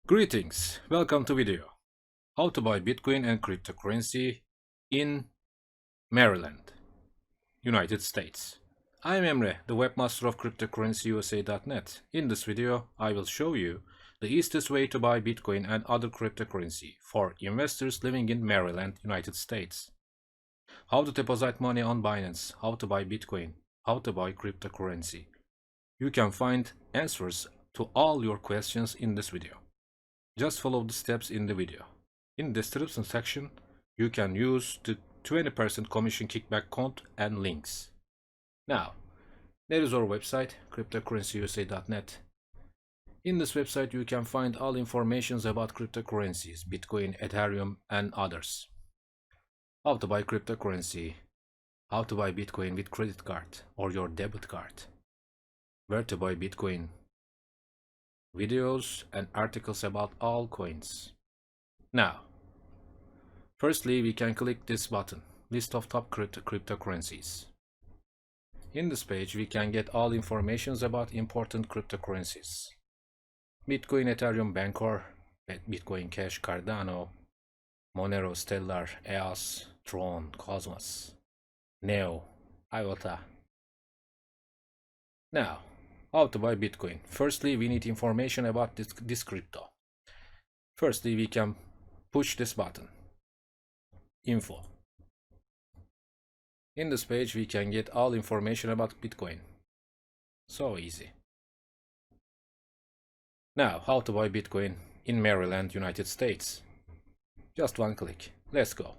Greetings, welcome to video. How to buy Bitcoin and cryptocurrency in Maryland, United States. I am Emre, the webmaster of cryptocurrencyusa.net. In this video, I will show you the easiest way to buy Bitcoin and other cryptocurrency for investors living in Maryland, United States. How to deposit money on Binance, how to buy Bitcoin, how to buy cryptocurrency. You can find answers to all your questions in this video. Just follow the steps in the video. In the description section, you can use the 20% commission kickback code and links. Now, there is our website, cryptocurrencyusa.net. In this website, you can find all information about cryptocurrencies, Bitcoin, Ethereum, and others. How to buy cryptocurrency, how to buy Bitcoin with credit card or your debit card, where to buy Bitcoin, videos and articles about all coins. Now, firstly, we can click this button, list of top cryptocurrencies. In this page, we can get all information about important cryptocurrencies. Bitcoin, Ethereum, Bancor, Bitcoin Cash, Cardano, Monero, Stellar, EOS, Tron, Cosmos, Neo, IOTA. Now, how to buy Bitcoin. Firstly, we need information about this crypto. Firstly, we can push this button, info. In this page, we can get all information about Bitcoin. So easy. Now, how to buy Bitcoin in Maryland, United States. Just one click. Let's go.